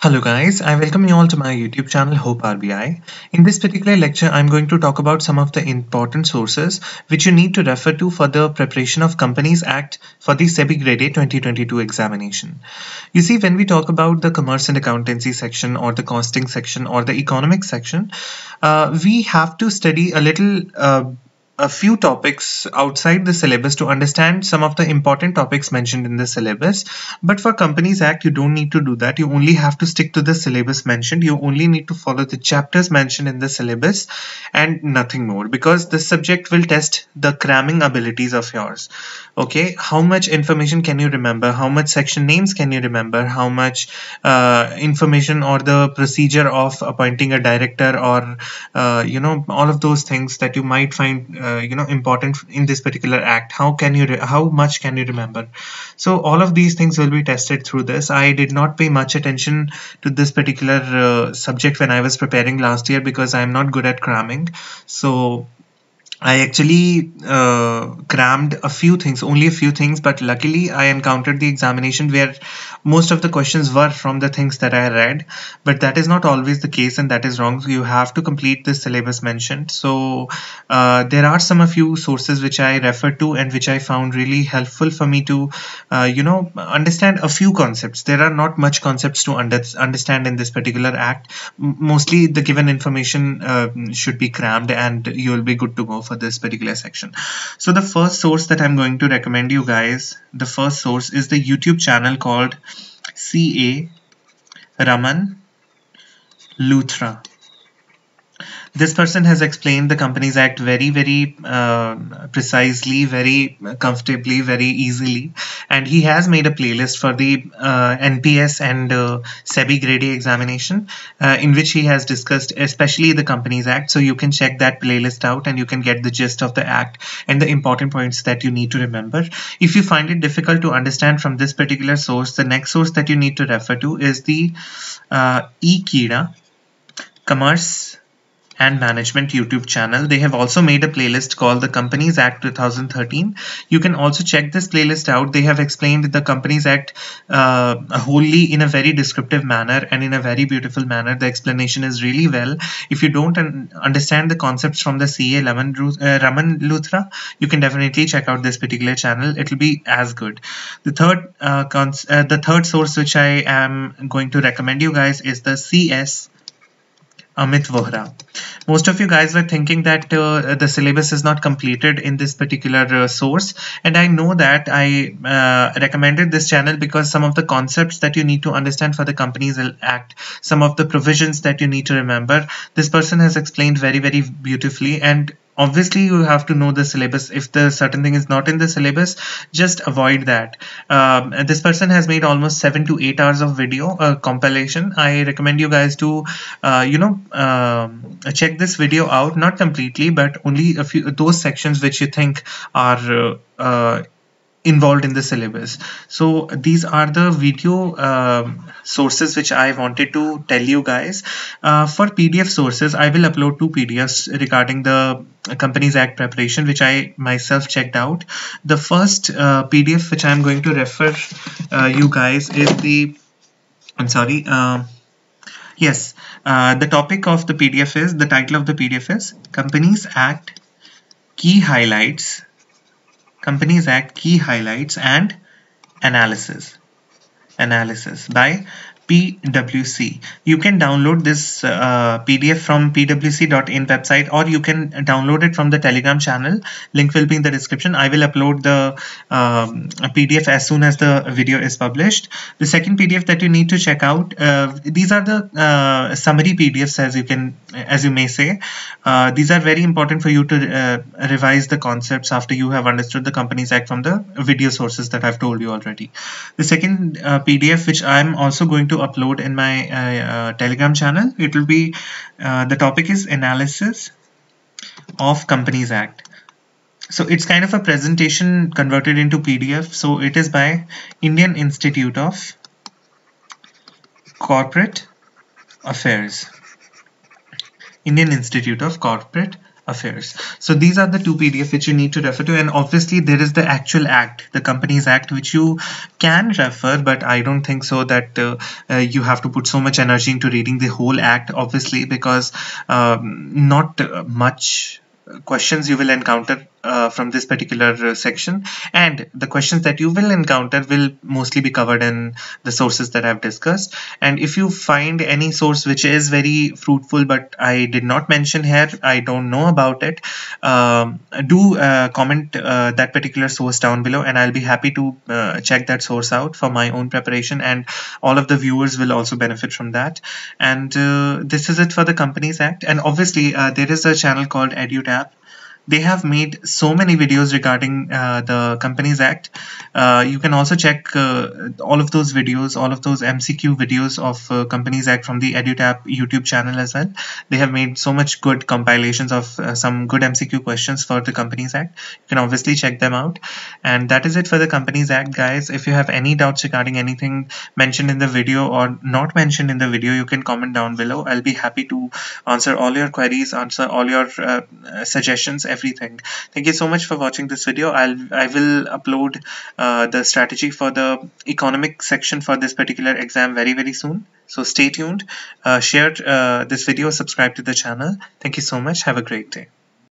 Hello guys, I welcome you all to my YouTube channel Hope RBI. In this particular lecture, I'm going to talk about some of the important sources which you need to refer to for the preparation of Companies Act for the SEBI Grade-A 2022 examination. You see, when we talk about the commerce and accountancy section or the costing section or the economics section, we have to study a few topics outside the syllabus to understand some of the important topics mentioned in the syllabus. But for Companies Act, you don't need to do that. You only have to stick to the syllabus mentioned. You only need to follow the chapters mentioned in the syllabus and nothing more, because this subject will test the cramming abilities of yours. Okay, how much information can you remember? How much section names can you remember? How much information or the procedure of appointing a director or all of those things that you might find important in this particular act. How much can you remember? So all of these things will be tested through this. I did not pay much attention to this particular subject when I was preparing last year because I'm not good at cramming. So I actually crammed a few things, only a few things, but luckily I encountered the examination where most of the questions were from the things that I read, but that is not always the case and that is wrong. So you have to complete the syllabus mentioned. So there are a few sources which I refer to and which I found really helpful for me to, understand a few concepts. There are not much concepts to understand in this particular act. Mostly the given information should be crammed and you will be good to go for this particular section. So the first source that I'm going to recommend you guys, the first source is the YouTube channel called CA Raman Luthra. This person has explained the Companies Act very precisely, very comfortably, very easily, and he has made a playlist for the NPS and SEBI Grade-A examination in which he has discussed especially the Companies Act. So you can check that playlist out and you can get the gist of the act and the important points that you need to remember. If you find it difficult to understand from this particular source, the next source that you need to refer to is the Grade-A Commerce and Management YouTube channel. They have also made a playlist called the Companies Act 2013. You can also check this playlist out. They have explained the Companies Act wholly in a very descriptive manner and in a very beautiful manner. The explanation is really well. If you don't understand the concepts from the CA Raman Luthra, you can definitely check out this particular channel. It will be as good. The third source which I am going to recommend you guys is the CS Amit Vohra. Most of you guys were thinking that the syllabus is not completed in this particular source, and I know that. I recommended this channel because some of the concepts that you need to understand for the Companies Act, some of the provisions that you need to remember, this person has explained very beautifully. And obviously you have to know the syllabus. If the certain thing is not in the syllabus, just avoid that. This person has made almost 7 to 8 hours of video compilation. I recommend you guys to check this video out, not completely, but only a few those sections which you think are involved in the syllabus. So these are the video sources which I wanted to tell you guys. For PDF sources, I will upload 2 PDFs regarding the Companies Act preparation, which I myself checked out. The first PDF which I'm going to refer you guys is the the topic of the PDF is, the title of the PDF is Companies Act Key Highlights, Companies Act Key Highlights and Analysis by PwC. You can download this PDF from pwc.in website, or you can download it from the Telegram channel. Link will be in the description. I will upload the PDF as soon as the video is published. The second PDF that you need to check out, these are the summary PDFs, as you may say. These are very important for you to revise the concepts after you have understood the Companies Act from the video sources that I've told you already. The second PDF which I'm also going to upload in my Telegram channel, it will be the topic is Analysis of Companies Act. So it's kind of a presentation converted into PDF. So it is by Indian Institute of Corporate Affairs. Indian Institute of Corporate Affairs. So these are the two PDF which you need to refer to, and obviously there is the actual act, the Companies Act, which you can refer, but I don't think so that you have to put so much energy into reading the whole act, obviously, because not much questions you will encounter from this particular section, and the questions that you will encounter will mostly be covered in the sources that I've discussed. And if you find any source which is very fruitful but I did not mention here, I don't know about it, do comment that particular source down below, and I'll be happy to check that source out for my own preparation, and all of the viewers will also benefit from that. And this is it for the Companies Act. And obviously there is a channel called EduTap. They have made so many videos regarding the Companies Act. You can also check all of those videos, all of those MCQ videos of Companies Act from the EduTap YouTube channel as well. They have made so much good compilations of some good MCQ questions for the Companies Act. You can obviously check them out. And that is it for the Companies Act, guys. If you have any doubts regarding anything mentioned in the video or not mentioned in the video, you can comment down below. I'll be happy to answer all your queries, answer all your suggestions, everything. Thank you so much for watching this video. I will upload the strategy for the economic section for this particular exam very soon. So stay tuned, share this video, subscribe to the channel. Thank you so much. Have a great day.